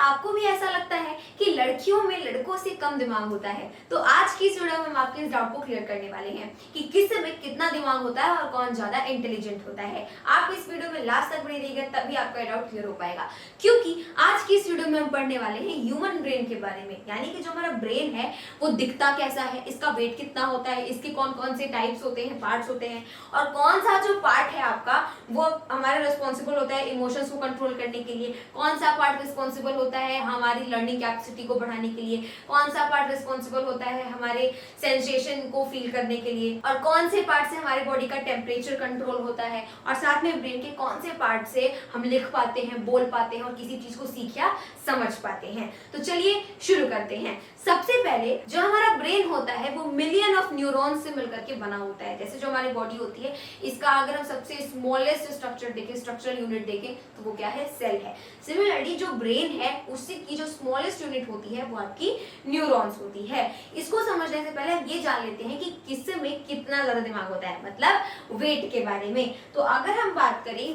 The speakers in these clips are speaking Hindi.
आपको भी ऐसा लगता है कि लड़कियों में लड़कों से कम दिमाग होता है? तो आज की इस वीडियो में हम आपके इस डाउट को क्लियर करने वाले हैं कि किस में कितना दिमाग होता है और कौन ज्यादा इंटेलिजेंट होता है। आप इस वीडियो में लास्ट तक बने रहिएगा, तभी आपका डाउट क्लियर हो पाएगा। क्योंकि आज की इस वीडियो में हम पढ़ने वाले हैं ह्यूमन ब्रेन के बारे में, यानी कि जो हमारा ब्रेन है वो दिखता कैसा है, इसका वेट कितना होता है, इसके कौन कौन से टाइप्स होते हैं, पार्ट्स होते हैं, और कौन सा जो पार्ट है आपका वो हमारा रिस्पॉन्सिबल होता है इमोशंस को कंट्रोल करने के लिए, कौन सा पार्ट रिस्पॉन्सिबल होता है हमारी लर्निंग कैपेसिटी को बढ़ाने के लिए, कौन सा पार्ट रिस्पॉन्सिबल होता है हमारे सेंसेशन को फील करने के लिए, और कौन से पार्ट से हमारे बॉडी का टेम्परेचर कंट्रोल होता है, और साथ में ब्रेन के कौन से पार्ट से हम लिख पाते हैं, बोल पाते हैं और किसी चीज को सीख या समझ पाते हैं। तो चलिए शुरू करते हैं। सबसे पहले जो हमारा ब्रेन होता है वो मिलियन ऑफ न्यूरॉन्स से मिलकर के बना होता है। जैसे जो हमारी बॉडी होती है, इसका अगर हम सबसे स्मॉलेस्ट स्ट्रक्चर देखें, स्ट्रक्चरल यूनिट देखें, तो वो क्या है, सेल है। सिमिलरली जो ब्रेन है उससे की जो स्मॉलेस्ट यूनिट होती है वो आपकी न्यूरॉन्स होती है। इसको समझने से पहले हम ये जान लेते हैं कि किस में कितना ज्यादा दिमाग होता है, मतलब वेट के बारे में। तो अगर हम बात करें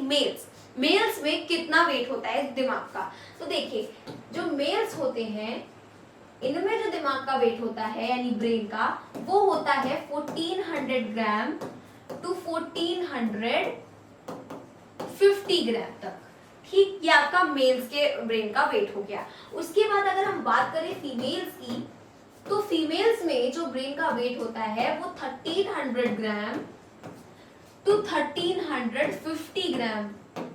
मेल्स में कितना वेट होता है दिमाग का, तो देखिए जो मेल्स होते हैं इनमें जो दिमाग का वेट होता है यानी ब्रेन का, वो होता है 1400 ग्राम टू 1450 ग्राम तक। ठीक, ये आपका मेल्स के ब्रेन का वेट हो गया। उसके बाद अगर हम बात करें फीमेल्स की, तो फीमेल्स में जो ब्रेन का वेट होता है वो 1300 ग्राम टू 1350 ग्राम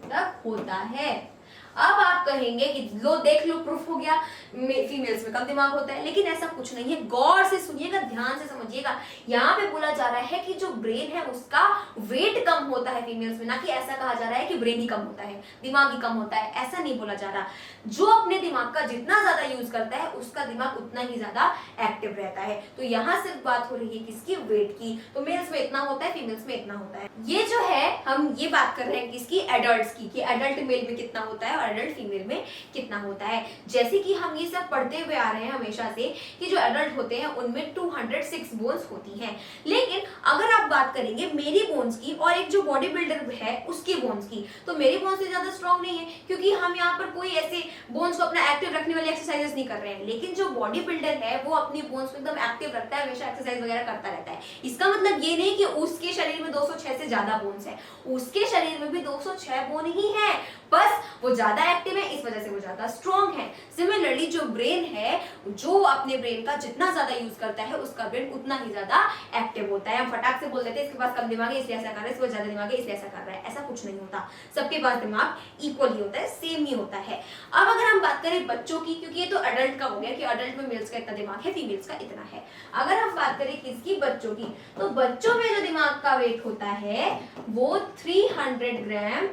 तक होता है। अब आप कहेंगे कि लो देख लो, प्रूफ हो गया फीमेल्स में कम दिमाग होता है, लेकिन ऐसा कुछ नहीं है। गौर से सुनिएगा, ध्यान से समझिएगा। यहाँ पे बोला जा रहा है कि जो ब्रेन है उसका वेट कम होता है फीमेल्स में, ना कि ऐसा कहा जा रहा है कि ब्रेन ही कम होता है, दिमाग ही कम होता है, ऐसा नहीं बोला जा रहा। जो अपने दिमाग का जितना ज्यादा यूज करता है उसका दिमाग उतना ही ज्यादा एक्टिव रहता है। तो यहाँ सिर्फ बात हो रही है किसकी, वेट की। तो मेल्स में इतना होता है, फीमेल्स में इतना होता है। ये जो है हम ये बात कर रहे हैं किसकी, एडल्ट्स की, कि एडल्ट मेल में कितना होता है और एडल्ट फीमेल में कितना होता है। जैसे कि हम ये सब पढ़ते हुए आ रहे हैं हमेशा से कि जो एडल्ट होते हैं उनमें 206 बोन्स होती हैं। लेकिन अगर आप बात करेंगे मेरी बोन्स की और एक जो बॉडी बिल्डर है उसकी बोन्स की, तो मेरी बोन्स से ज्यादा स्ट्रॉन्ग नहीं है, क्योंकि हम यहाँ पर कोई ऐसे बोन्स को अपना एक्टिव रखने वाली एक्सरसाइजेस नहीं कर रहे हैं। लेकिन जो बॉडी बिल्डर है वो अपनी बोन्स को एकदम एक्टिव रखता है, हमेशा एक्सरसाइज वगैरह करता रहता है। इसका मतलब ये नहीं कि उसके शरीर में 206 से ज्यादा बोन्स है, उसके शरीर में भी 206 बोन ही है, बस वो ज्यादा एक्टिव है, इस वजह से वो ज्यादा स्ट्रॉन्ग है। सिमिलरली जो ब्रेन है, जो अपने ब्रेन का जितना ज्यादा यूज करता है उसका ब्रेन उतना ही ज्यादा एक्टिव होता है। हम फटाक से बोल देते हैं इसके पास कम दिमाग है इसलिए ऐसा कर रहा है, इसके पास ज्यादा दिमाग है इसलिए ऐसा कर रहा है, ऐसा कुछ नहीं होता। सबके पास दिमाग इक्वल ही होता है, सेम ही होता है। अब अगर हम बात करें बच्चों की, क्योंकि ये तो अडल्ट का हो गया कि अडल्ट में मेल्स का इतना दिमाग है, फीमेल्स का इतना है। अगर हम बात करें किसकी, बच्चों की, तो बच्चों में जो दिमाग का वेट होता है वो 300 ग्राम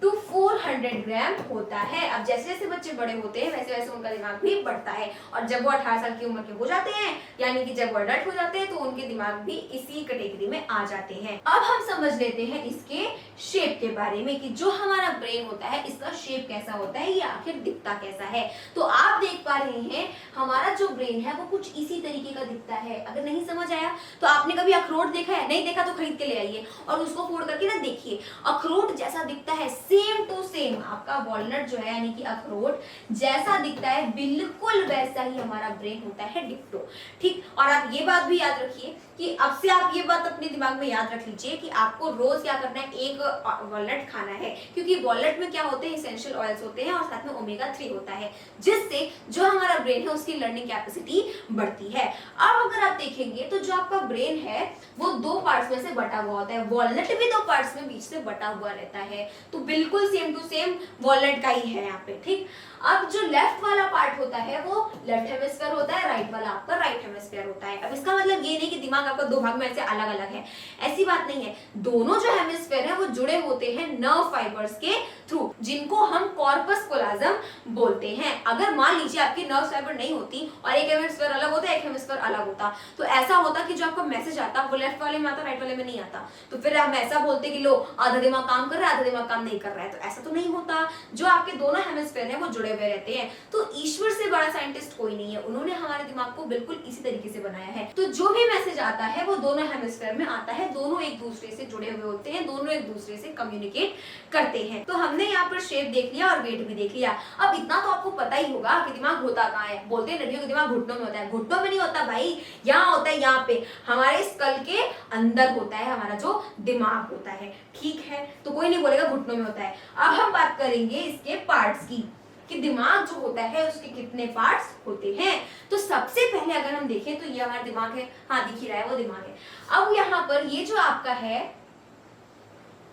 टू 400 ग्राम होता है। अब जैसे जैसे बच्चे बड़े होते हैं वैसे वैसे उनका दिमाग भी बढ़ता है, और जब वो 18 साल की उम्र के हो जाते हैं, यानी कि जब वो अडल्ट हो जाते हैं, तो उनके दिमाग भी इसी कैटेगरी में आ जाते हैं। अब हम समझ लेते हैं इसके शेप के बारे में कि जो हमारा ब्रेन होता है इसका शेप कैसा होता है, ये आखिर दिखता कैसा है। तो आप देख पा रहे हैं हमारा जो ब्रेन है वो कुछ इसी तरीके का दिखता है। अगर नहीं समझ आया तो आपने कभी अखरोट देखा है, नहीं देखा तो खरीद के ले आइए और उसको फोड़ करके ना देखिए, अखरोट जैसा दिखता है, सेम टू सेम आपका वॉलनट जो है यानी कि अखरोट जैसा दिखता है, बिल्कुल वैसा ही हमारा ब्रेन होता है, डिक्टो। ठीक, और आप ये बात भी याद रखिए कि अब से आप ये बात अपने दिमाग में याद रख लीजिए कि आपको रोज क्या करना है, एक वॉलनट खाना है, क्योंकि वॉलनट में क्या होते हैं, एसेंशियल ऑयल्स होते हैं और साथ में ओमेगा 3 होता है, जिससे जो हमारा ब्रेन है उसकी लर्निंग कैपेसिटी बढ़ती है। अब अगर आप देखेंगे तो जो आपका ब्रेन है वो 2 पार्ट्स में से बटा हुआ होता है, वॉलनट भी 2 पार्ट्स में बीच से बटा हुआ रहता है, तो बिल्कुल सेम टू सेम वॉलनट का ही है यहाँ पे। ठीक, अब जो लेफ्ट वाला पार्ट होता है वो लेफ्ट हेमिस्फीयर होता है, राइट वाला आपका राइट हेमिस्फीयर होता है। अब इसका मतलब ये नहीं कि दिमाग आपका 2 भाग में ऐसे अलग अलग है, ऐसी बात नहीं है। दोनों जो हेमिस्फीयर है वो जुड़े होते हैं नर्व फाइबर्स के थ्रू, जिनको हम कॉर्पस कोलाजम बोलते हैं। अगर मान लीजिए आपकी नर्व फाइबर नहीं होती और एक हेमिस्फीयर अलग होता, एक हेमिस्फीयर अलग होता, तो ऐसा होता कि जो आपका मैसेज आता वो लेफ्ट वाले में आता, राइट वाले में नहीं आता। तो फिर हम ऐसा बोलते कि लो आधा दिमाग काम कर रहा है, आधा दिमाग काम नहीं कर रहा है, तो ऐसा तो नहीं होता। जो आपके दोनों हेमिस्फीयर है वो जुड़े हुए रहते हैं। तो ईश्वर से बड़ा साइंटिस्ट कोई नहीं है, उन्होंने हमारे दिमाग को बिल्कुल इसी तरीके से बनाया है। तो जो भी मैसेज आता है वो दोनों हेमिस्फीयर में आता है, दोनों एक दूसरे से जुड़े हुए होते हैं, दोनों एक दूसरे से कम्युनिकेट करते हैं। तो हमने यहाँ पर शेप देख लिया और वेट भी देख लिया। अब इतना तो आपको पता ही होगा कि दिमाग होता कहाँ है। बोलते हैं नदियों का दिमाग घुटनों में होता है, घुटनों में नहीं होता भाई, यहाँ होता है, यहाँ पे हमारे स्कल के अंदर होता है हमारा जो दिमाग होता है, ठीक है। तो कोई नहीं बोलेगा घुटनों में होता है। अब हम बात करेंगे इसके पार्ट्स की कि दिमाग जो होता है उसके कितने पार्ट्स होते हैं। तो सबसे पहले अगर हम देखें तो ये हमारा दिमाग है, हाँ दिख ही रहा है वो दिमाग है। अब यहाँ पर ये जो आपका है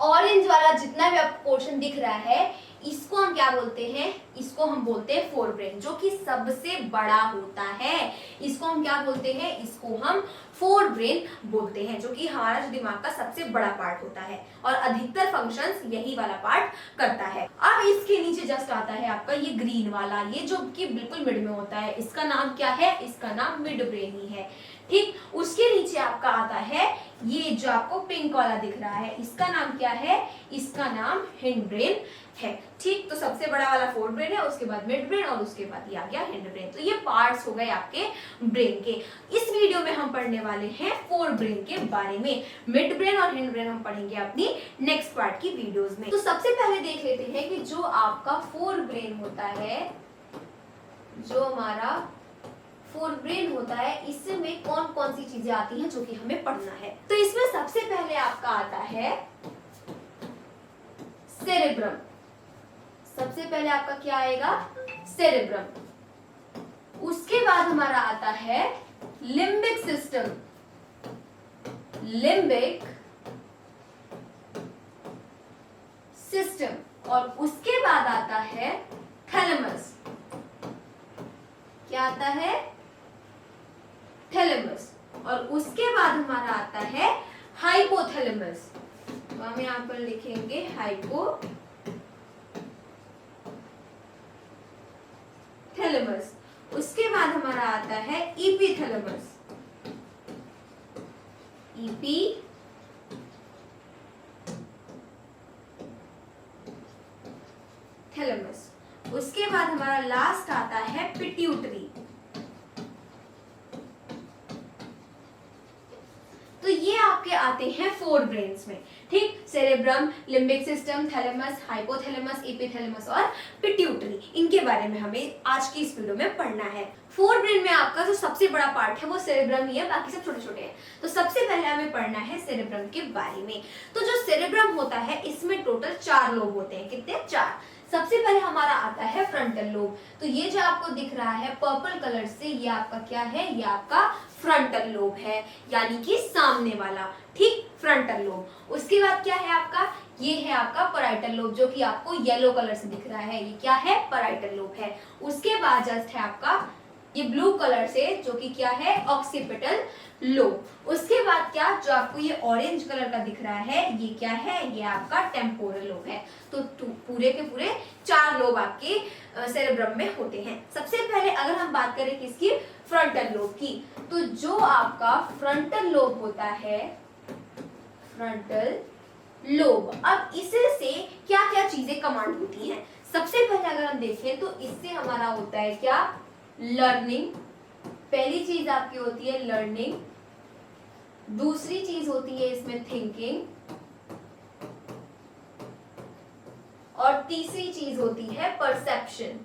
ऑरेंज वाला जितना भी आपको पोर्शन दिख रहा है, इसको हम क्या बोलते हैं, इसको हम बोलते हैं फोर ब्रेन, जो कि सबसे बड़ा होता है। इसको हम क्या बोलते हैं, इसको हम फोर ब्रेन बोलते हैं, जो कि हमारा जो दिमाग का सबसे बड़ा पार्ट होता है और अधिकतर फंक्शंस यही वाला पार्ट करता है। अब इसके नीचे जस्ट आता है आपका ये ग्रीन वाला, ये जो कि बिल्कुल मिड में होता है, इसका नाम क्या है, इसका नाम मिड ब्रेन ही है, ठीक। उसके नीचे आपका आता है ये जो आपको पिंक वाला दिख रहा है, इसका नाम क्या है, इसका नाम हिंड ब्रेन है, ठीक। तो सबसे बड़ा वाला फोर ब्रेन है, उसके बाद मिड ब्रेन और उसके बाद ये आ गया हिंड ब्रेन। तो ये पार्ट्स हो गए आपके ब्रेन के। इस वीडियो में हम पढ़ने वाले हैं फोर ब्रेन के बारे में। मिड ब्रेन और हिंड ब्रेन हम पढ़ेंगे अपनी नेक्स्ट पार्ट की वीडियोस में। तो सबसे पहले देख लेते हैं कि जो आपका फोर ब्रेन होता है, जो हमारा फोर ब्रेन होता है, इसमें कौन कौन सी चीजें आती हैं जो कि हमें पढ़ना है। तो इसमें सबसे पहले आपका आता है सेरेब्रम। सबसे पहले आपका क्या आएगा, सेरेब्रम। उसके बाद हमारा आता है लिम्बिक सिस्टम, लिम्बिक सिस्टम। और उसके बाद आता है थैलेमस। क्या आता है, थैलेमस। और उसके बाद हमारा आता है हाइपोथैलेमस। तो हम यहाँ पर लिखेंगे हाइपोथैलेमस। उसके बाद हमारा आता है इपीथैलेमस, इपीथैलेमस। उसके बाद हमारा लास्ट आता है पिट्यूटरी। तो ये आपके आते हैं फोर ब्रेन्स में, ठीक। Cerebrum, limbic system, thalamus, hypothalamus, epithalamus और पिट्यूटरी, इनके बारे में हमें आज की इस वीडियो में पढ़ना है। फोर ब्रेन में आपका जो सबसे बड़ा पार्ट है वो सेरेब्रम ही है, बाकी सब छोटे छोटे हैं। तो सबसे पहले हमें पढ़ना है सेरेब्रम के बारे में। तो जो सेरेब्रम होता है इसमें टोटल 4 लोब होते हैं। कितने, 4। सबसे पहले हमारा आता है फ्रंटल लोब। तो ये जो आपको दिख रहा है पर्पल कलर से, ये आपका क्या है, ये आपका फ्रंटल लोब है, यानी कि सामने वाला, ठीक, फ्रंटल लोब। उसके बाद क्या है आपका, ये है आपका पैराइटल लोब, जो कि आपको येलो कलर से दिख रहा है, ये क्या है, पैराइटल लोब है। उसके बाद जस्ट है आपका ये ब्लू कलर से, जो कि क्या है, ऑक्सीपिटल लोब। उसके बाद क्या, जो आपको ये ऑरेंज कलर का दिख रहा है, ये क्या है, ये आपका टेम्पोरल लोब है। तो पूरे के पूरे 4 लोब आपके सेरेब्रम में होते हैं। सबसे पहले अगर हम बात करें किसकी, फ्रंटल लोब की, तो जो आपका फ्रंटल लोब होता है, फ्रंटल लोब, अब इससे क्या क्या चीजें कमांड होती हैं। सबसे पहले अगर हम देखें तो इससे हमारा होता है क्या, लर्निंग। पहली चीज आपकी होती है लर्निंग, दूसरी चीज होती है इसमें थिंकिंग, और तीसरी चीज होती है परसेप्शन।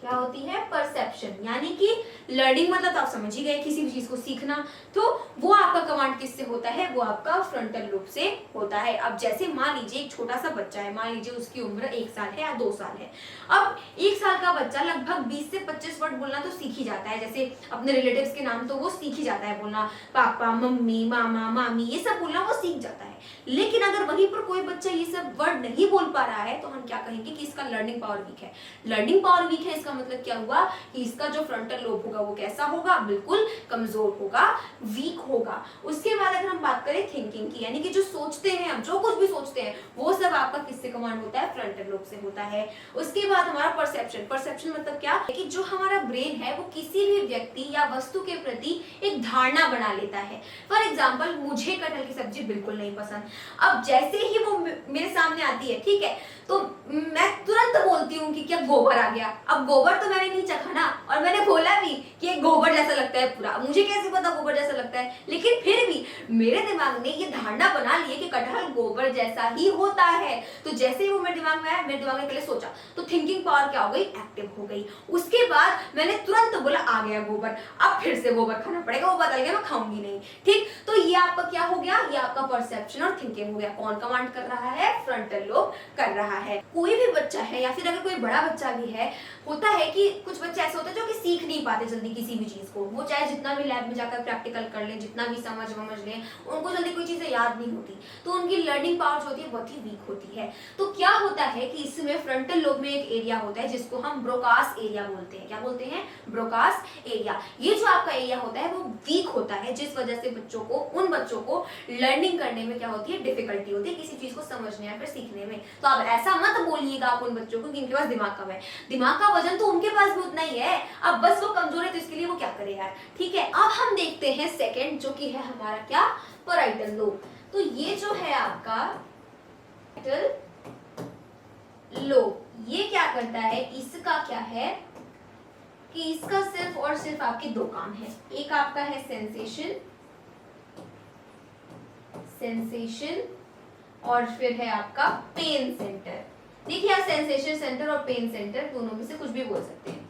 क्या होती है, परसेप्शन। यानी कि लर्निंग मतलब तो आप समझ ही गए, किसी भी चीज को सीखना, तो वो आपका कमांड किससे होता है, वो आपका फ्रंटल लोब से होता है। अब जैसे मान लीजिए एक छोटा सा बच्चा है, मान लीजिए उसकी उम्र 1 साल है या 2 साल है। अब 1 साल का बच्चा लगभग 20 से 25 वर्ड बोलना तो सीख ही जाता है, जैसे अपने रिलेटिव्स के नाम तो वो सीख ही जाता है बोलना, पापा, मम्मी, मामा, मामी, ये सब बोलना वो सीख जाता है। लेकिन अगर वहीं पर कोई बच्चा ये सब वर्ड नहीं बोल पा रहा है, तो हम क्या कहेंगे कि इसका लर्निंग पावर वीक है। लर्निंग पावर वीक है, इसका मतलब क्या हुआ कि इसका जो फ्रंटल लोब होगा वो कैसा होगा, बिल्कुल कमजोर होगा, वीक होगा। उसके बाद अगर हम बात करें थिंकिंग की, यानी कि जो सोचते हैं हम, जो कुछ भी सोचते हैं वो सब आपका किससे कमांड होता है, फ्रंटल लोब से होता है। उसके बाद हमारा परसेप्शन। परसेप्शन मतलब क्या कि जो हमारा ब्रेन है वो किसी भी व्यक्ति या वस्तु के प्रति एक धारणा बना लेता है। फॉर एग्जाम्पल, मुझे कटहल की सब्जी बिल्कुल नहीं पसंद। अब जैसे ही वो मेरे सामने आती है, ठीक है, तो मैं तुरंत बोलती हूँ हूँ कि क्या गोबर आ गया। अब गोबर तो मैंने नहीं चखा ना, और मैंने बोला भी कि ये गोबर जैसा लगता है पूरा, मुझे कैसे पता गोबर जैसा लगता है, लेकिन फिर भी मेरे दिमाग ने ये धारणा बना ली है कि कटहल गोबर जैसा ही होता है। तो जैसे ही वो मेरे दिमाग में आया, मेरे दिमाग ने पहले सोचा, तो थिंकिंग पावर क्या हो गई, एक्टिव हो गई। उसके बाद मैंने तुरंत बोला आ गया गोबर, अब फिर से गोबर खाना पड़ेगा, वो बदल गया, मैं खाऊंगी नहीं। ठीक, तो ये आपका क्या हो गया, ये आपका परसेप्शन और थिंकिंग हो गया। कौन कमांड कर रहा है, फ्रंटल लोब कर रहा है। कोई भी बच्चा है या फिर अगर कोई बड़ा बच्चा भी है, होता है कि कुछ बच्चे ऐसे होते हैं जो कि सीख नहीं पाते जल्दी किसी भी चीज को, वो चाहे जितना भी लैब में जाकर प्रैक्टिकल कर ले, जितना भी समझ ले, उनको जल्दी कोई चीजें याद नहीं होती, तो उनकी लर्निंग पावर जो होती है बहुत ही वीक होती है। तो क्या होता है कि इसमें फ्रंटल लोब में एक एरिया होता है जिसको हम ब्रोकास एरिया बोलते हैं। क्या बोलते हैं, ब्रोकास एरिया। ये जो आपका एरिया होता है वो वीक होता है, जिस वजह से उन बच्चों को लर्निंग करने में क्या होती है, डिफिकल्टी होती है किसी चीज को समझने या फिर सीखने में। तो अब ऐसा मत बोलिएगा आप उन बच्चों को कि इनके पास दिमाग कम है, दिमाग का वजन तो उनके पास भी उतना ही है, अब बस वो कमजोर है तो इसके लिए वो क्या करे यार। ठीक है, अब हम देखते हैं सेकंड, जो कि है हमारा क्या, पैराइटल लोब। तो ये जो है आपका पैराइटल लोब, ये क्या करता है, इसका क्या है कि इसका सिर्फ और सिर्फ आपके दो काम है। एक आपका है सेंसेशन और फिर है आपका पेन सेंटर। देखिए आप सेंसेशन सेंटर और पेन सेंटर दोनों में से कुछ भी बोल सकते हैं।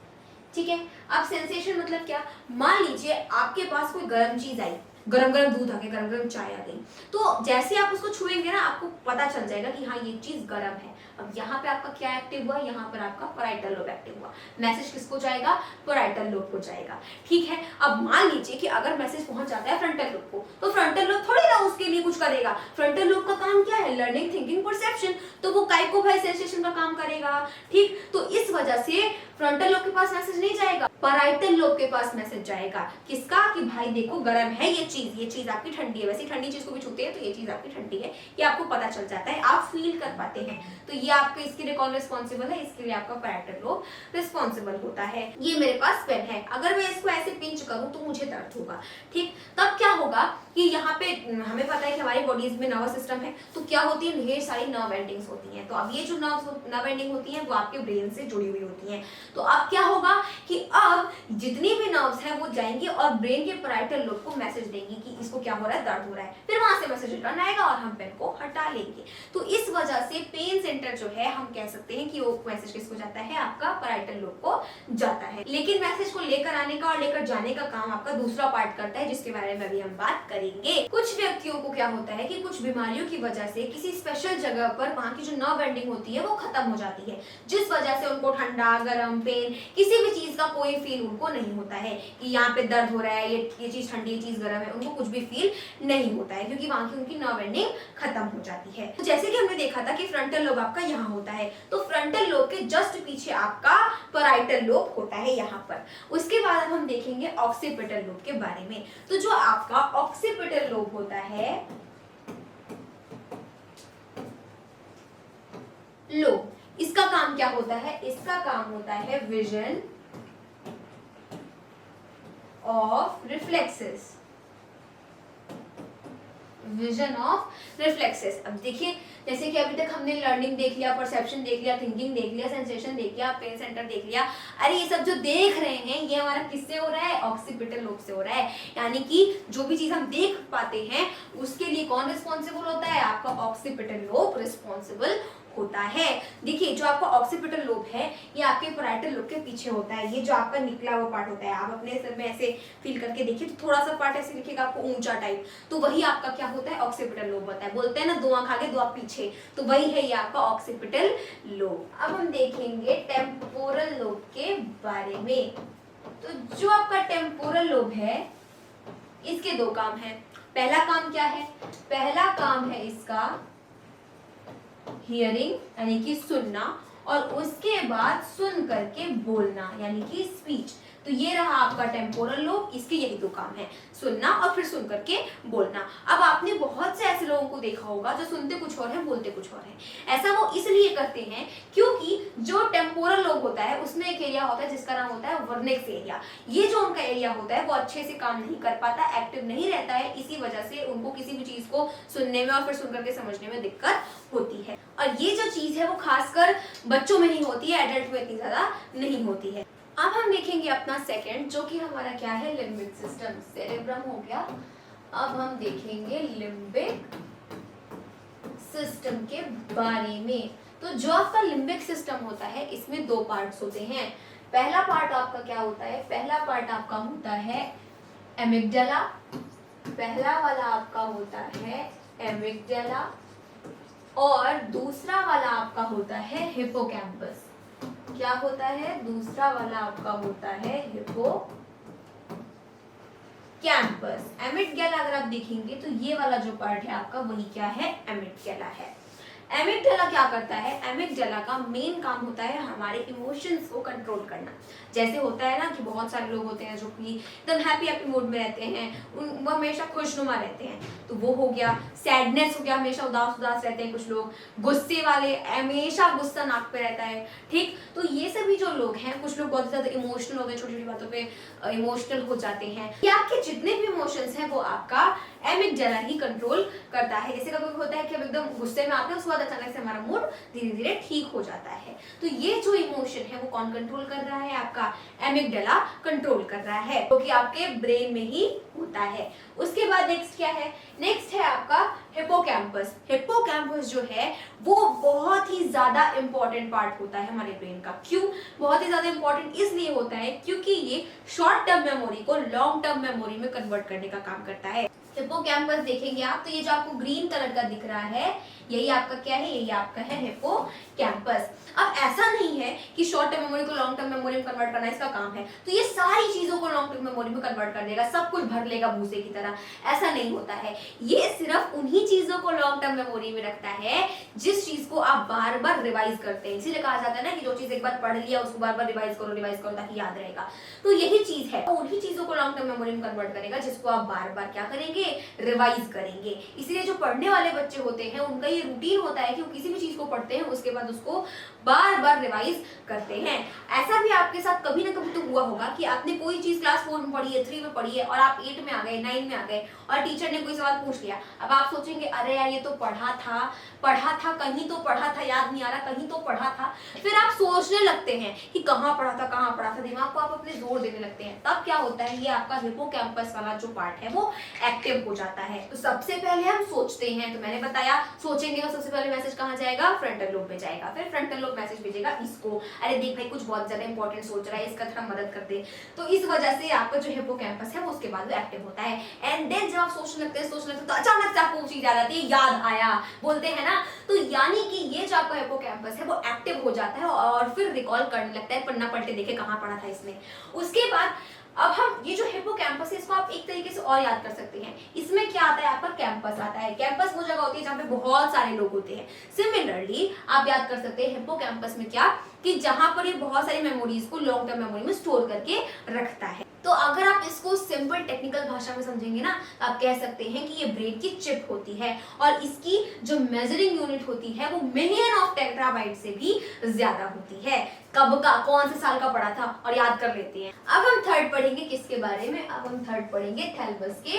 ठीक है, अब सेंसेशन मतलब क्या, मान लीजिए आपके पास कोई गर्म चीज आई, गरम गरम दूध आ गया, गरम गरम चाय आ गई, तो जैसे आप उसको छुएंगे ना आपको पता चल जाएगा कि हाँ ये चीज गरम है। अब यहाँ पे आपका क्या एक्टिव हुआ, यहाँ पर आपका पैराइटल लोब एक्टिव हुआ। मैसेज किसको जाएगा, पैराइटल लोब को जाएगा। ठीक है, अब मान लीजिए कि अगर मैसेज पहुंच जाता है फ्रंटल लोब को, तो फ्रंटल लोब थोड़ी ना उसके लिए कुछ करेगा। फ्रंटल लोब का काम क्या है, लर्निंग, थिंकिंग, परसेप्शन, तो वो काय को भाई सेंसेशन का काम करेगा। ठीक, तो इस वजह से फ्रंटल लोब के पास मैसेज नहीं जाएगा, पैराइटल लोब के पास मैसेज जाएगा। किसका, कि भाई देखो गरम है ये चीज आपकी ठंडी है। वैसे ठंडी चीज को भी छूते हैं तो ये चीज आपकी ठंडी है, ये आपको पता चल जाता है, आप फील कर पाते हैं। तो ये आपके इसके लिए कौन रिस्पॉन्सिबल है, इसके लिए आपका पैराइटल लोब रिस्पॉन्सिबल होता है। ये मेरे पास पेन है, अगर मैं इसको ऐसे पिंच करूं तो मुझे दर्द होगा। ठीक, तब क्या होगा कि यहाँ पे हमें पता है कि हमारी बॉडीज में नर्वस सिस्टम है, तो क्या होती है, ढेर सारी नर्व एंडिंग्स होती हैं। तो अब ये जो नर्व एंडिंग होती है वो आपके ब्रेन से जुड़ी हुई होती हैं। तो अब क्या होगा कि अब जितनी भी नर्व्स हैं वो जाएंगी और ब्रेन के पैराइटल लोब को मैसेज देंगी कि इसको क्या हो रहा है, दर्द हो रहा है। फिर वहां से मैसेज रिटर्न आएगा और हम पेन को हटा लेंगे। तो इस वजह से पेन सेंटर जो है हम कह सकते हैं कि वो मैसेज किसको जाता है, आपका पैराइटल लोब को जाता है। लेकिन मैसेज को लेकर आने का और लेकर जाने का काम आपका दूसरा पार्ट करता है, जिसके बारे में अभी हम बात करेंगे। कुछ व्यक्तियों को क्या होता है कि कुछ बीमारियों की वजह से किसी स्पेशल जगह पर वहां की जो नर्व एंडिंग होती है वो खत्म हो जाती है, जिस वजह से उनको ठंडा, गरम, पेन, किसी भी चीज का कोई फील उनको नहीं होता है कि यहाँ पे दर्द हो रहा है, ये चीज ठंडी, ये चीज गर्म है, उनको कुछ भी फील नहीं होता है क्योंकि वहां की उनकी नर्व एंडिंग खत्म हो जाती है। तो जैसे कि हमने देखा था कि फ्रंटल लोब आपका यहाँ होता है, तो फ्रंटल लोब के जस्ट पीछे आपका पैराइटल लोब होता है यहाँ पर। उसके बाद अब हम देखेंगे ऑक्सीपिटल लोब के बारे में। तो जो आपका ऑक्सीपिटल लोब होता है, लोब, इसका काम क्या होता है, इसका काम होता है vision of reflexes, vision of reflexes. अब देखिए जैसे कि अभी तक हमने लर्निंग देख लिया, परसेप्शन देख लिया, थिंकिंग देख लिया, सेंसेशन देख लिया, पेन सेंटर देख लिया। अरे ये सब जो देख रहे हैं ये हमारा किससे हो रहा है, ऑक्सीपिटल लोब से हो रहा है। यानी कि जो भी चीज हम देख पाते हैं उसके लिए कौन रिस्पॉन्सिबल होता है, आपका ऑक्सीपिटल लोब रिस्पॉन्सिबल होता है। देखिए जो आपका ऑक्सीपिटल लोब है ये आपके पैराइटल लोब के पीछे होता है। ये जो आपका निकला हुआ पार्ट होता है, आप अपने सर में ऐसे फील करके देखिए तो थोड़ा सा पार्ट ऐसे दिखेगा आपको ऊंचा टाइप, तो वही आपका क्या होता है, ऑक्सीपिटल लोब होता है। बोलते हैं ना दो आंख आगे दो आंख पीछे, तो वही है ये आपका ऑक्सीपिटल लोब। अब हम देखेंगे टेम्पोरल लोब के बारे में। तो जो आपका टेम्पोरल लोब है इसके दो काम है। पहला काम क्या है, पहला काम है इसका हियरिंग यानी कि सुनना, और उसके बाद सुन करके बोलना यानी कि स्पीच। तो ये रहा आपका टेम्पोरल लोब, इसके यही दो काम है, सुनना और फिर सुन करके बोलना। अब आपने बहुत से ऐसे लोगों को देखा होगा जो सुनते कुछ और है, बोलते कुछ और है। ऐसा वो इसलिए करते हैं क्योंकि जो टेम्पोरल टेम्पोरल लोब होता है उसमें एक एरिया होता है जिसका नाम होता है वर्निक्स एरिया। ये जो उनका एरिया होता है वो अच्छे से काम नहीं कर पाता, एक्टिव नहीं रहता है, इसी वजह से उनको किसी भी चीज को सुनने में और फिर सुनकर के समझने में दिक्कत होती है। और ये जो चीज है वो खासकर बच्चों में ही होती है, एडल्ट में इतनी ज्यादा नहीं होती है। अब हम देखेंगे अपना सेकंड, जो कि हमारा क्या है, लिम्बिक सिस्टम। सेरेब्रम हो गया, अब हम देखेंगे लिम्बिक सिस्टम के बारे में। तो जो आपका लिम्बिक सिस्टम होता है इसमें दो पार्ट्स होते हैं। पहला पार्ट आपका क्या होता है, पहला पार्ट आपका होता है एमिगडाला, पहला वाला आपका होता है एमिगडाला, और दूसरा वाला आपका होता है हिप्पोकैम्पस। क्या होता है, दूसरा वाला आपका होता है हिप्पोकैम्पस। एमिगडाला अगर आप देखेंगे तो ये वाला जो पार्ट है आपका वही क्या है, एमिगडाला है। एमिगडाला क्या करता है, एमिगडाला का मेन काम होता है हमारे इमोशंस को कंट्रोल करना। जैसे होता है ना कि बहुत सारे लोग होते हैं जो कि एकदम हैप्पी मूड में रहते हैं, वो हमेशा खुशनुमा रहते हैं, तो वो हो गया। सैडनेस हो गया, हमेशा उदास रहते हैं कुछ लोग। गुस्से वाले, हमेशा गुस्सा नाक पे रहता है, ठीक। तो ये सभी जो लोग हैं, कुछ लोग बहुत ज्यादा इमोशनल होते हैं, छोटी छोटी बातों पे इमोशनल हो जाते हैं। ये आपके जितने भी इमोशंस हैं वो आपका एमिगडाला ही कंट्रोल करता है। जैसे कभी होता है कि अब एकदम गुस्से में आते हैं, उसके बाद अचानक से हमारा मूड धीरे धीरे ठीक हो जाता है। तो ये जो इमोशन है वो कौन कंट्रोल कर रहा है, आपका एमिगडाला कंट्रोल कर रहा है, जो कि आपके ब्रेन में ही होता है। उसके बाद नेक्स्ट क्या है, नेक्स्ट है आपका हिप्पोकैम्पस। हिप्पोकैम्पस जो है वो बहुत ही ज्यादा इंपॉर्टेंट पार्ट होता है हमारे ब्रेन का। क्यों बहुत ही ज्यादा इंपॉर्टेंट इसलिए होता है क्योंकि ये शॉर्ट टर्म मेमोरी को लॉन्ग टर्म मेमोरी में कन्वर्ट करने का काम करता है। हिप्पोकैम्पस देखेंगे आप तो ये जो आपको ग्रीन कलर का दिख रहा है यही आपका क्या है, यही आपका है हिप्पोकैम्पस। अब ऐसा नहीं है कि शॉर्ट टर्म मेमोरी को लॉन्ग टर्म मेमोरी में कन्वर्ट करना इसका काम है, तो ये सारी चीजों को लॉन्ग टर्म मेमोरी में कन्वर्ट कर देगा, सब कुछ भर लेगा भूसे की तरह, ऐसा नहीं होता है। ये सिर्फ उन्हीं चीजों को लॉन्ग टर्म मेमोरी में रखता है जिस चीज को आप बार बार रिवाइज करते हैं। इसीलिए कहा जाता है ना कि जो चीज एक बार पढ़ लिया उसको बार बार रिवाइज करो ताकि याद रहेगा। तो यही चीज है, उन्हीं चीजों को लॉन्ग टर्म मेमोरी में कन्वर्ट करेगा जिसको आप बार बार क्या करेंगे, रिवाइज करेंगे। इसलिए जो पढ़ने वाले बच्चे होते हैं उनका ये रूटीन होता है कि वो किसी भी चीज को पढ़ते हैं उसके बाद उसको बार बार रिवाइज करते हैं। ऐसा भी आपके साथ कभी ना कभी तो हुआ होगा कि आपने कोई चीज क्लास 4 में पढ़ी है, 3 में पढ़ी है और आप 8 में आ गए, 9 में आ गए और टीचर ने कोई सवाल पूछ लिया। अब आप सोचेंगे अरे यार ये तो पढ़ा था कहीं तो पढ़ा था, याद नहीं आ रहा, कहीं तो पढ़ा था। फिर आप सोचने लगते हैं कि कहाँ पढ़ा था, दिमाग को आप अपने जोर देने लगते हैं। तब क्या होता है, ये आपका हिप्पोकैम्पस वाला जो पार्ट है वो एक्टिव हो जाता है। तो सबसे पहले हम सोचते हैं, तो मैंने बताया सोचेंगे तो सबसे पहले मैसेज कहाँ जाएगा, फ्रंटल लोब में जाएगा। फिर फ्रंटल लोब मैसेज भेजेगा इसको, अरे देख भाई कुछ बहुत ज्यादा इंपॉर्टेंट सोच रहा है, इसका थोड़ा मदद कर दे। तो इस वजह से आपका जो हिप्पोकैम्पस है वो उसके बाद एक्टिव होता है। एंड देन जब आप सोचने लगते हैं तो अचानक से आपको चीज आ जाती है, याद आया बोलते हैं ना, तो यानी कि ये जो आपका हिप्पोकैम्पस है वो एक्टिव हो जाता है और फिर रिकॉल करने लगता है, पन्ना पलटे देखे कहाँ पढ़ा था इसने। उसके बाद अब हम ये जो हिप्पोकैम्पस है इसको आप एक तरीके से और याद कर सकते हैं। इसमें क्या आता है, आपका कैंपस आता है। कैंपस वो जगह होती है जहाँ पे बहुत सारे लोग होते हैं। सिमिलरली आप याद कर सकते हैं हिप्पोकैम्पस में क्या, कि जहां पर ये बहुत सारी मेमोरीज को लॉन्ग टर्म मेमोरी में स्टोर करके रखता है। तो अगर आप इसको सिंपल टेक्निकल भाषा में समझेंगे ना, तो आप कह सकते हैं कि ये ब्रेन की चिप होती है और इसकी जो मेजरिंग यूनिट होती है वो मिलियन ऑफ टेराबाइट से भी ज्यादा होती है। कब का, कौन से साल का पढ़ा था और याद कर लेते हैं। अब हम थर्ड पढ़ेंगे किसके बारे में, अब हम थर्ड पढ़ेंगे थैलेमस के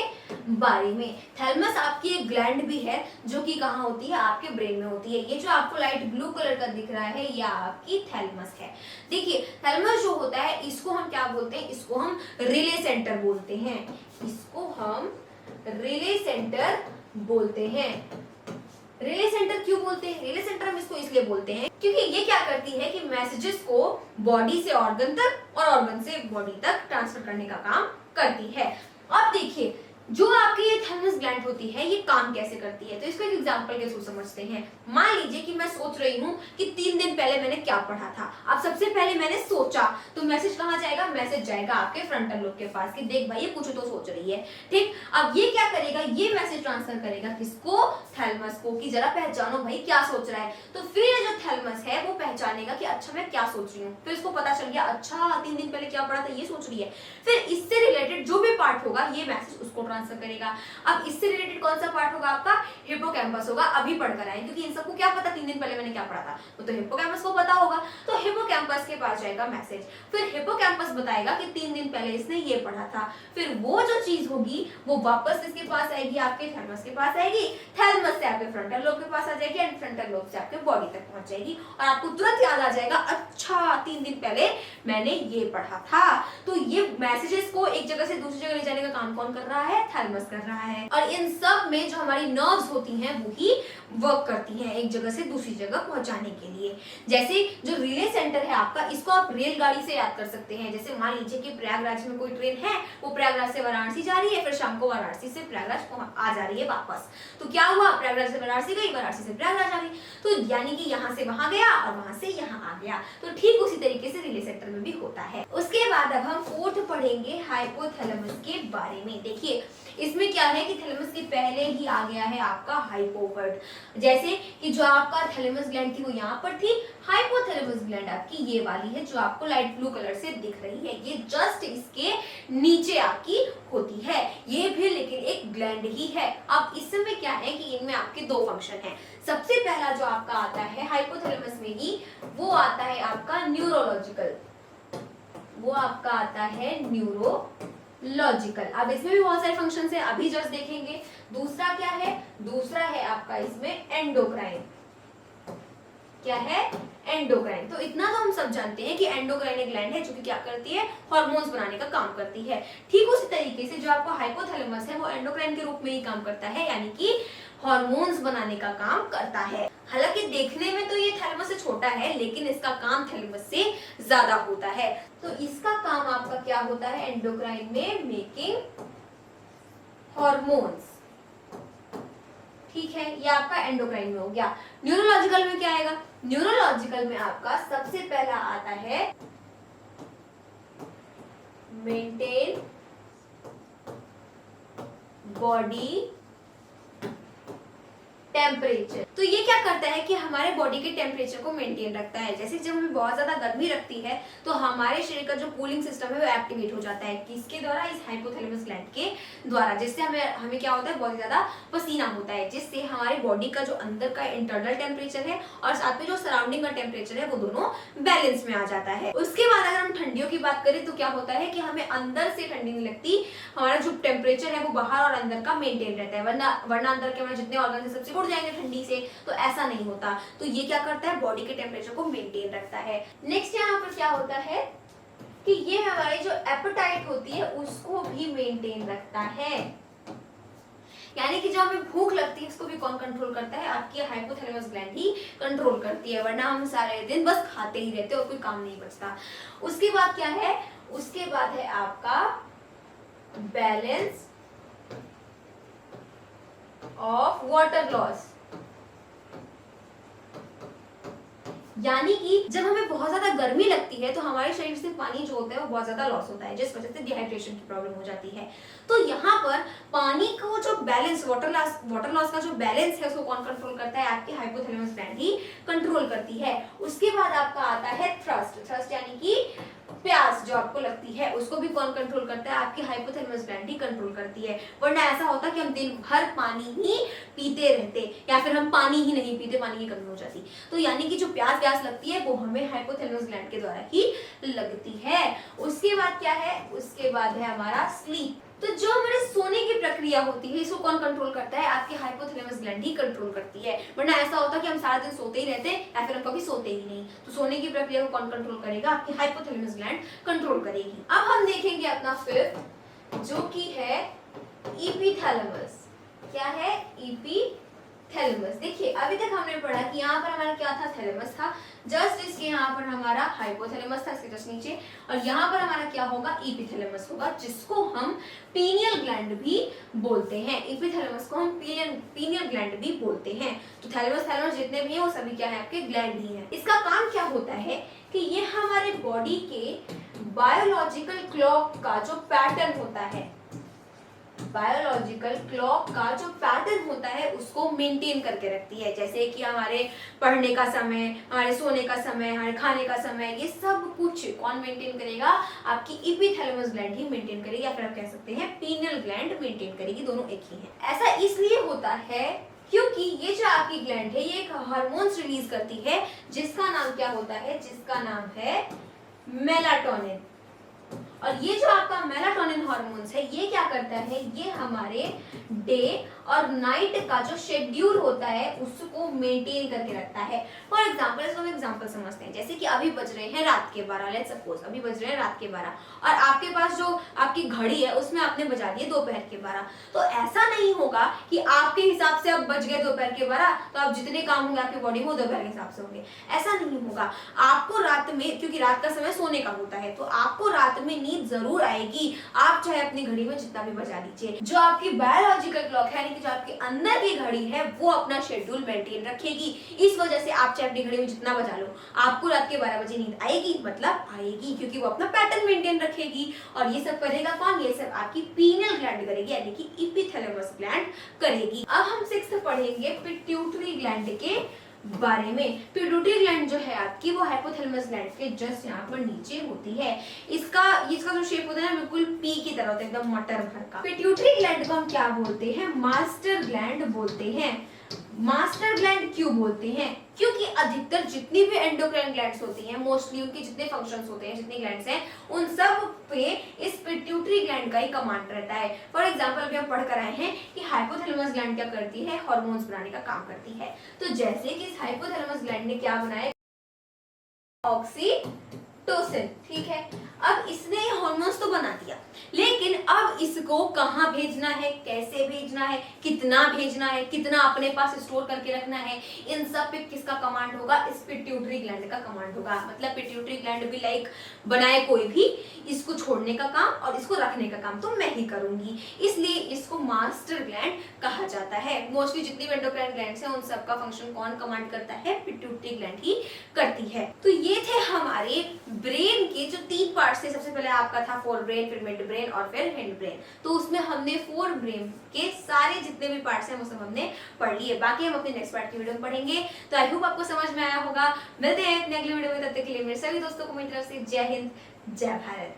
बारे में। थैलेमस आपकी एक ग्लैंड भी है जो कि कहाँ होती है, आपके ब्रेन में होती है। ये जो आपको लाइट ब्लू कलर का दिख रहा है ये आपकी थैलेमस है। देखिए थैलेमस जो होता है इसको हम क्या बोलते हैं, इसको हम रिले सेंटर बोलते हैं। इसको हम रिले सेंटर बोलते हैं। रिले सेंटर क्यों बोलते हैं, रिले सेंटर हम इसको इसलिए बोलते हैं क्योंकि ये क्या करती है कि मैसेजेस को बॉडी से ऑर्गन तक और ऑर्गन से बॉडी तक ट्रांसफर करने का काम करती है। अब देखिए जो आपकी ये थैलेमस ग्लैंड होती है ये काम कैसे करती है, तो इसको एक एग्जांपल के थ्रू समझते हैं। मान लीजिए कि मैं सोच रही हूँ कि 3 दिन पहले मैंने क्या पढ़ा था। अब सबसे पहले मैंने सोचा तो मैसेज कहाँ जाएगा, मैसेज जाएगा आपके फ्रंटल लोब के पास कि देख भाई ये कुछ तो सोच रही है, ठीक। अब ये क्या करेगा, ये मैसेज ट्रांसफर करेगा किसको, थैलेमस को, कि जरा पहचानो भाई क्या सोच रहा है। तो फिर ये जो थैलेमस है वो पहचानेगा कि अच्छा मैं क्या सोच रही हूँ। फिर इसको पता चल गया अच्छा 3 दिन पहले क्या पढ़ा था ये सोच रही है। फिर इससे रिलेटेड जो भी पार्ट होगा ये मैसेज उसको ट्रांसफर करेगा। अब इससे रिलेटेड कौन सा पार्ट होगा, आपका हिप्पोकैम्पस होगा। अभी पढ़कर आए क्योंकि इन सबको क्या पता 3 दिन पहले मैंने क्या पढ़ा था, तो हिप्पोकैम्पस को पता होगा। तो हिप्पोकैम्पस हिप्पोकैम्पस के पास जाएगा मैसेज, फिर हिप्पोकैम्पस बताएगा कि 3 दिन पहले इसने ये पढ़ा था, फिर वो जो चीज होगी वो वापस इसके पास आएगी, आपके थैलेमस के पास आएगी, थैलेमस से आपके फ्रंटल लोब के पास आ जाएगी एंड फ्रंटल लोब से आपके बॉडी तक पहुंच जाएगी और आपको तुरंत याद आ जाएगा, अच्छा 3 दिन पहले मैंने ये पढ़ा था। तो ये मैसेजेस को एक जगह से दूसरी जगह ले जाने का काम कौन कर रहा है? थैलेमस कर रहा है। और इन सब में जो हमारी नर्व्स होती हैं वो ही वर्क करती हैं एक जगह से दूसरी जगह पहुंचाने के लिए। जैसे जो रिले सेंटर है आपका, इसको आप रेलगाड़ी से याद कर सकते हैं। जैसे मान लीजिए कि प्रयागराज में कोई ट्रेन है, वो प्रयागराज से वाराणसी जा रही है, फिर शाम को वाराणसी से प्रयागराज आ जा रही है वापस। तो क्या हुआ? प्रयागराज से वाराणसी गई, वाराणसी से प्रयागराज आ गई, तो यानी कि यहाँ से वहां गया और वहां से यहाँ आ गया। तो ठीक उसी तरीके से रिले सेंटर में भी होता है। उसके बाद अब हम फोर्थ पढ़ेंगे हाइपोथैलेमस के बारे में। देखिए इसमें क्या है कि थैलेमस के पहले ही आ गया है आपका हाइपोवर्ट। जैसे कि जो आपका थैलेमस ग्लैंड थी वो यहाँ पर थी, हाइपोथैलेमस ग्लैंड आपकी ये वाली है जो आपको लाइट ब्लू कलर से दिख रही है, ये जस्ट इसके नीचे आपकी होती है। ये भी लेकिन एक ग्लैंड ही है। अब इसमें क्या है कि इनमें आपके दो फंक्शन है। सबसे पहला जो आपका आता है हाइपोथैलेमस में ही, वो आता है आपका न्यूरोलॉजिकल, वो आपका आता है न्यूरोलॉजिकल। अब इसमें भी बहुत सारे फंक्शंस है, अभी जस्ट देखेंगे। दूसरा क्या है? दूसरा है आपका इसमें एंडोक्राइन। क्या है? एंडोक्राइन। तो इतना तो हम सब जानते हैं कि एंडोक्राइन एक ग्लैंड है जो कि क्या करती है? हार्मोन्स बनाने का काम करती है। ठीक उसी तरीके से जो आपका हाइपोथैलेमस है वो एंडोक्राइन के रूप में ही काम करता है, यानी कि हार्मोन्स बनाने का काम करता है। हालांकि देखने में तो ये थैलेमस से छोटा है, लेकिन इसका काम थैलेमस से ज्यादा होता है। तो इसका काम आपका क्या होता है एंडोक्राइन में? Making hormones. ठीक है, ये आपका एंडोक्राइन में हो गया। न्यूरोलॉजिकल में क्या आएगा? न्यूरोलॉजिकल में आपका सबसे पहला आता है मेंटेन बॉडी टेम्परेचर। तो ये क्या करता है कि हमारे बॉडी के टेम्परेचर को मेंटेन रखता है। जैसे जब हमें बहुत ज्यादा गर्मी लगती है तो हमारे शरीर का जो कूलिंग सिस्टम है वो एक्टिवेट हो जाता है। किसके द्वारा? इस हाइपोथैलेमस ग्लैंड के द्वारा, जिससे हमें क्या होता है? बहुत ज्यादा पसीना होता है, जिससे हमारे बॉडी का जो अंदर का इंटरनल टेम्परेचर है और साथ में जो सराउंडिंग का टेम्परेचर है वो दोनों बैलेंस में आ जाता है। उसके बाद अगर हम ठंडियों की बात करें तो क्या होता है कि हमें अंदर से ठंडी नहीं लगती, हमारा जो टेम्परेचर है वो बाहर और अंदर का मेंटेन रहता है, वरना अंदर के हमारे जितने ऑर्गन है सबसे उड़ जाएंगे ठंडी से, तो ऐसा नहीं होता। तो ये क्या करता है? बॉडी के टेम्परेचर को मेंटेन रखता है। नेक्स्ट यहाँ पर क्या होता है कि ये हमारी जो एपेटाइट होती है उसको भी मेंटेन रखता है, यानी कि जो हमें भूख लगती है उसको भी कौन कंट्रोल करता है? आपकी हाइपोथैलेमस ग्लैंड ही कंट्रोल करती है, वरना हम सारे दिन बस खाते ही रहते और कोई काम नहीं बचता। उसके बाद क्या है? उसके बाद है आपका बैलेंस ऑफ वाटर लॉस, यानी कि जब हमें बहुत ज्यादा गर्मी लगती है तो हमारे शरीर से पानी जो होता है वो बहुत ज्यादा लॉस होता है, जिस वजह से डिहाइड्रेशन की प्रॉब्लम हो जाती है। तो यहाँ पर पानी को जो बैलेंस, वाटर लॉस का जो बैलेंस है उसको कौन कंट्रोल करता है? आपकी हाइपोथैलेमस ग्लैंड ही कंट्रोल करती है। उसके बाद आपका आता है थ्रस्ट यानी कि प्यास जो आपको लगती है उसको भी कौन कंट्रोल करता है? आपकी हाइपोथैलेमस ग्लैंड ही कंट्रोल करती है। वरना ऐसा होता कि हम दिन भर पानी ही पीते रहते या फिर हम पानी ही नहीं पीते, पानी की कमी हो जाती। तो यानी कि जो प्यास लगती है वो हमें हाइपोथैलेमस ग्लैंड के द्वारा ही लगती है। उसके बाद क्या है? उसके बाद है हमारा स्लीप। तो जो हमारे सोने की प्रक्रिया होती है इसको कौन कंट्रोल करता है? आपकी हाइपोथैलेमस ग्लैंड ही कंट्रोल करती है। वरना ऐसा होता कि हम सारा दिन सोते ही रहते या फिर हम कभी सोते ही नहीं। तो सोने की प्रक्रिया को कौन कंट्रोल करेगा? आपकी हाइपोथैलेमस ग्लैंड कंट्रोल करेगी। अब हम देखेंगे अपना फिफ्थ, जो कि है इपीथैलेमस। क्या है? इपीथैलेमस। देखिए अभी तक हमने पढ़ा कि यहाँ पर हमारा क्या था? थैलेमस था, जस्ट इसके यहाँ पर हमारा हाइपोथैलेमस था, इसके जस्ट नीचे, और यहाँ पर हमारा क्या होगा? इपीथैलेमस होगा, जिसको हम पीनियल ग्लैंड भी बोलते हैं। इपीथैलेमस को हम पीनियल ग्लैंड भी बोलते हैं। तो थैलेमस जितने भी हैं वो सभी क्या है? आपके ग्लैंड ही हैं। इसका काम क्या होता है कि ये हमारे बॉडी के बायोलॉजिकल क्लॉक का जो पैटर्न होता है, बायोलॉजिकल क्लॉक का जो पैटर्न होता है उसको मेंटेन करके रखती है। जैसे कि हमारे पढ़ने का समय, हमारे सोने का समय, हमारे खाने का समय, ये सब कुछ कौन मेंटेन करेगा? आपकी इपीथैलेमस ग्लैंड ही मेंटेन करेगी, या फिर आप कह सकते हैं पीनियल ग्लैंड मेंटेन करेगी, दोनों एक ही हैं। ऐसा इसलिए होता है क्योंकि ये जो आपकी ग्लैंड है ये एक हार्मोन्स रिलीज करती है जिसका नाम क्या होता है, जिसका नाम है मेलाटोनिन। और ये जो आपका मेलाटोनिन हार्मोन्स है ये क्या करता है, ये हमारे डे और नाइट का जो शेड्यूल होता है उसको मेंटेन करके रखता है। फॉर एग्जांपल, इसको हम एग्जांपल समझते हैं, जैसे कि अभी बज रहे हैं रात के 12, लेट्स सपोज अभी बज रहे हैं रात के 12 और आपके पास जो आपकी घड़ी है उसमें आपने बजा दिए दोपहर के 12। तो ऐसा नहीं होगा कि आपके हिसाब से अब बज गए दोपहर के 12 तो आप जितने काम होंगे आपकी बॉडी में वो दोपहर के हिसाब से होंगे, ऐसा नहीं होगा। आपको रात में, क्योंकि रात का समय सोने का होता है, तो आपको रात में नींद जरूर आएगी, आप चाहे अपनी घड़ी में जितना भी बजा लीजिए। जो आपकी बायोलॉजिकल क्लॉक है, यानी कि जो आपके अंदर की घड़ी है, वो अपना शेड्यूल मेंटेन रखेगी। इस वजह से आप चाहे अपनी घड़ी में जितना बजा लो, आपको रात के 12 बजे नींद आएगी, मतलब आएगी, क्योंकि वो अपना पैटर्न मेंटेन रखेगी। और ये सब करेगा कौन, ये सब आपकी पीनियल ग्लैंड करेगी, यानी कि एपिथैलेमस ग्लैंड करेगी। अब हम 6th पढ़ेंगे पिट्यूटरी ग्लैंड के बारे में। पिट्यूटरी ग्लैंड जो है आपकी वो हाइपोथैलेमस ग्लैंड के जस्ट यहाँ पर नीचे होती है। इसका जो शेप होता है ना बिल्कुल पी की तरह होता है, एकदम मटर भर का। पिट्यूटरी ग्लैंड को हम क्या बोलते हैं, मास्टर ग्लैंड बोलते हैं। मास्टर ग्लैंड क्यों बोलते हैं, क्योंकि अधिकतर जितनी भी एंडोक्राइन ग्लैंड्स होती हैं, मोस्टली उनके जितने फंक्शंस होते हैं, जितने ग्लैंड्स हैं, उन सब पे इस पिट्यूटरी ग्लैंड का ही कमांड रहता है। फॉर एग्जांपल अभी हम पढ़ कर आए हैं कि हाइपोथैलेमस ग्लैंड क्या करती है, हार्मोन्स बनाने का काम करती है। तो जैसे कि इस हाइपोथैलेमस ग्लैंड ने क्या बनाया, ऑक्सीटोसिन, ठीक है। अब इसने हार्मोन्स तो बना दिया, लेकिन अब इसको कहाँ भेजना है, कैसे भेजना है, कितना भेजना है, कितना अपने पास स्टोर करके रखना है, इन सब पे किसका कमांड होगा, इस पिट्यूटरी ग्लैंड का कमांड होगा। मतलब पिट्यूटरी ग्लैंड भी लाइक बनाए कोई भी, इसको छोड़ने का काम और इसको रखने का काम तो मैं ही करूंगी, इसलिए इसको मास्टर ग्लैंड कहा जाता है। मोस्टली जितनी भी एंडोक्राइन ग्लैंड्स हैं उन सबका फंक्शन कौन कमांड करता है, पिट्यूटरी ग्लैंड ही करती है। तो ये थे हमारे ब्रेन के जो 3 पार्ट्स थे। सबसे पहले आपका था फोर ब्रेन, फिर मिड ब्रेन और फिर हिंड ब्रेन। तो उसमें हमने 4 ब्रेन के सारे जितने भी पार्ट्स हैं वो सब हमने पढ़ लिए। बाकी हम अपने नेक्स्ट पार्ट की वीडियो में पढ़ेंगे। तो आई होप आपको समझ में आया होगा। मिलते हैं अपने अगले वीडियो में, तब तक के लिए मेरे सभी दोस्तों को मेरी तरफ से जय हिंद, जय भारत।